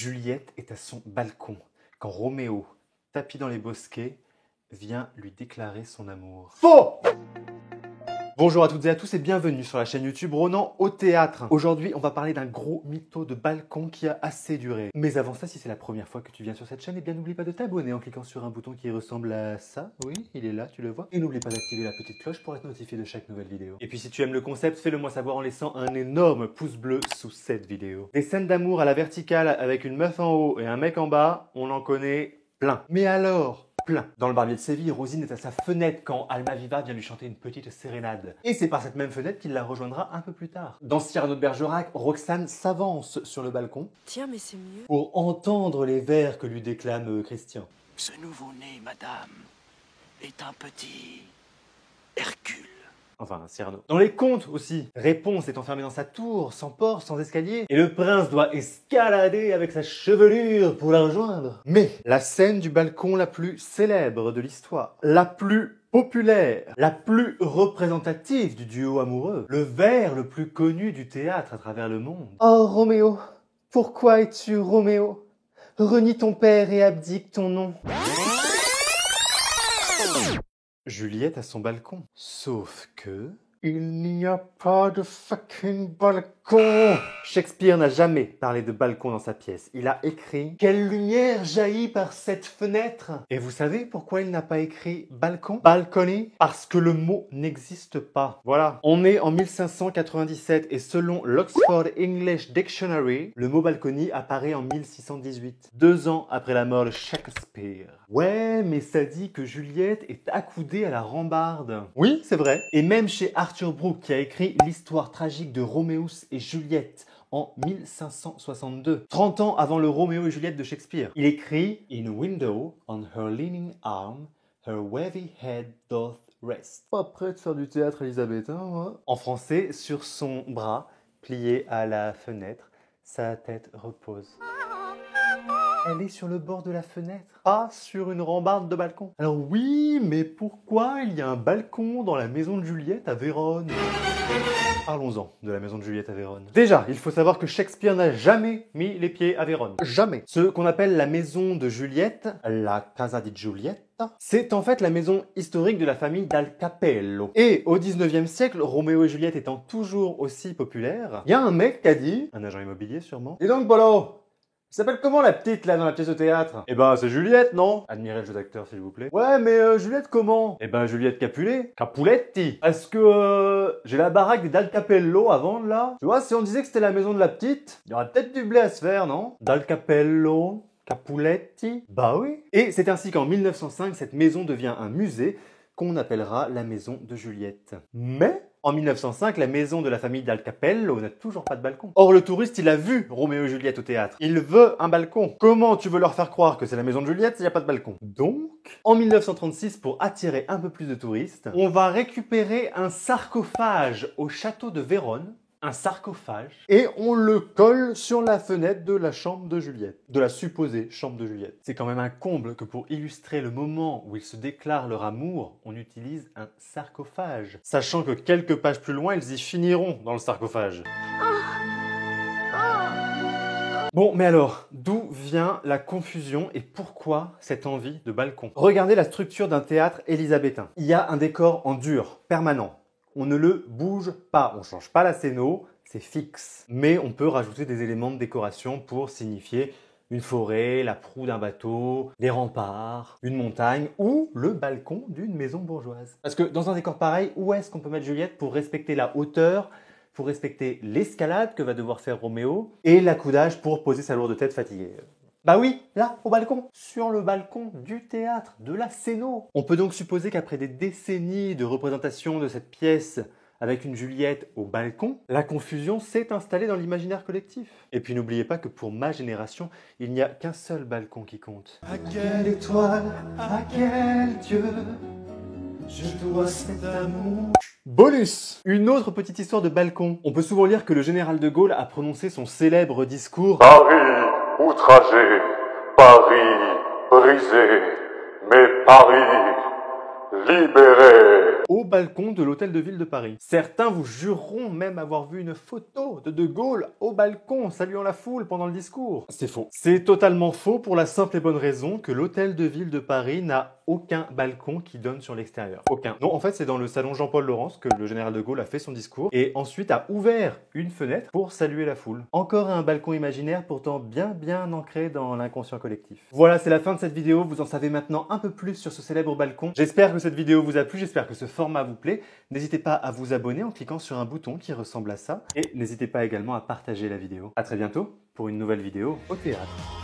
Juliette est à son balcon quand Roméo, tapi dans les bosquets, vient lui déclarer son amour. Faux! Bonjour à toutes et à tous et bienvenue sur la chaîne YouTube Ronan au théâtre. Aujourd'hui, on va parler d'un gros mytho de balcon qui a assez duré. Mais avant ça, si c'est la première fois que tu viens sur cette chaîne, eh bien n'oublie pas de t'abonner en cliquant sur un bouton qui ressemble à ça. Oui, il est là, tu le vois. Et n'oublie pas d'activer la petite cloche pour être notifié de chaque nouvelle vidéo. Et puis si tu aimes le concept, fais-le moi savoir en laissant un énorme pouce bleu sous cette vidéo. Des scènes d'amour à la verticale avec une meuf en haut et un mec en bas, on en connaît plein. Mais alors, plein. Dans Le Barbier de Séville, Rosine est à sa fenêtre quand Almaviva vient lui chanter une petite sérénade. Et c'est par cette même fenêtre qu'il la rejoindra un peu plus tard. Dans Cyrano de Bergerac, Roxane s'avance sur le balcon. Tiens, mais c'est mieux. Pour entendre les vers que lui déclame Christian. Ce nouveau-né, madame, est un petit Hercule. Enfin, Cyrano. Dans les contes aussi, Réponse est enfermée dans sa tour, sans porte, sans escalier, et le prince doit escalader avec sa chevelure pour la rejoindre. Mais la scène du balcon la plus célèbre de l'histoire, la plus populaire, la plus représentative du duo amoureux, le vers le plus connu du théâtre à travers le monde. Oh Roméo, pourquoi es-tu Roméo? Renie ton père et abdique ton nom. Juliette à son balcon. Sauf que... il n'y a pas de fucking balcon. Shakespeare n'a jamais parlé de balcon dans sa pièce. Il a écrit « Quelle lumière jaillit par cette fenêtre ?» Et vous savez pourquoi il n'a pas écrit balcon? Balcony? Parce que le mot n'existe pas. Voilà. On est en 1597 et selon l'Oxford English Dictionary, le mot balcony apparaît en 1618, 2 ans après la mort de Shakespeare. Ouais, mais ça dit que Juliette est accoudée à la rambarde. Oui, c'est vrai. Et même chez Arthur Brooke, qui a écrit l'histoire tragique de Roméus et Juliette en 1562, 30 ans avant le Roméo et Juliette de Shakespeare. Il écrit « In a window, on her leaning arm, her wavy head doth rest ». Pas prêt de faire du théâtre élisabétain, moi. En français, sur son bras, plié à la fenêtre, sa tête repose. Elle est sur le bord de la fenêtre, pas sur une rambarde de balcon. Alors oui, mais pourquoi il y a un balcon dans la maison de Juliette à Vérone? Parlons-en de la maison de Juliette à Vérone. Déjà, il faut savoir que Shakespeare n'a jamais mis les pieds à Vérone. Jamais. Ce qu'on appelle la maison de Juliette, la Casa di Giulietta, c'est en fait la maison historique de la famille Dal Cappello. Et au 19e siècle, Roméo et Juliette étant toujours aussi populaires, il y a un mec qui a dit, un agent immobilier sûrement, « Et donc Bolo, il s'appelle comment la petite là dans la pièce de théâtre? Eh ben c'est Juliette, non? Admirez le jeu d'acteur s'il vous plaît. Ouais mais Juliette comment? Eh ben Juliette Capulet. Capuletti. Parce que j'ai la baraque des Dal Cappello à vendre là. Tu vois, si on disait que c'était la maison de la petite, il y aurait peut-être du blé à se faire, non? Dal Cappello, Capuletti. Bah oui. Et c'est ainsi qu'en 1905, cette maison devient un musée qu'on appellera la maison de Juliette. Mais en 1905, la maison de la famille Dal Cappello n'a toujours pas de balcon. Or, le touriste, il a vu Roméo et Juliette au théâtre. Il veut un balcon. Comment tu veux leur faire croire que c'est la maison de Juliette s'il n'y a pas de balcon? Donc, en 1936, pour attirer un peu plus de touristes, on va récupérer un sarcophage au château de Vérone. Un sarcophage, et on le colle sur la fenêtre de la chambre de Juliette, de la supposée chambre de Juliette. C'est quand même un comble que pour illustrer le moment où ils se déclarent leur amour, on utilise un sarcophage, sachant que quelques pages plus loin, ils y finiront dans le sarcophage. Bon, mais alors, d'où vient la confusion et pourquoi cette envie de balcon? Regardez la structure d'un théâtre élisabétain. Il y a un décor en dur, permanent. On ne le bouge pas, on ne change pas la scéno, c'est fixe. Mais on peut rajouter des éléments de décoration pour signifier une forêt, la proue d'un bateau, des remparts, une montagne ou le balcon d'une maison bourgeoise. Parce que dans un décor pareil, où est-ce qu'on peut mettre Juliette pour respecter la hauteur, pour respecter l'escalade que va devoir faire Roméo et l'accoudage pour poser sa lourde tête fatiguée? Bah oui, là, au balcon, sur le balcon du théâtre, de la scéno. On peut donc supposer qu'après des décennies de représentation de cette pièce avec une Juliette au balcon, la confusion s'est installée dans l'imaginaire collectif. Et puis n'oubliez pas que pour ma génération, il n'y a qu'un seul balcon qui compte. À quelle étoile, à quel Dieu, je dois cet amour. Bonus! Une autre petite histoire de balcon. On peut souvent lire que le général de Gaulle a prononcé son célèbre discours « Paris outragé, Paris brisé, mais Paris libéré. Au balcon de l'hôtel de ville de Paris. Certains vous jureront même avoir vu une photo de Gaulle au balcon saluant la foule pendant le discours. C'est faux. C'est totalement faux pour la simple et bonne raison que l'hôtel de ville de Paris n'a aucun balcon qui donne sur l'extérieur. Aucun. Non, en fait, c'est dans le salon Jean-Paul Laurence que le général de Gaulle a fait son discours et ensuite a ouvert une fenêtre pour saluer la foule. Encore un balcon imaginaire pourtant bien ancré dans l'inconscient collectif. Voilà, c'est la fin de cette vidéo. Vous en savez maintenant un peu plus sur ce célèbre balcon. J'espère que cette vidéo vous a plu, j'espère que ce format vous plaît. N'hésitez pas à vous abonner en cliquant sur un bouton qui ressemble à ça et n'hésitez pas également à partager la vidéo. À très bientôt pour une nouvelle vidéo au théâtre.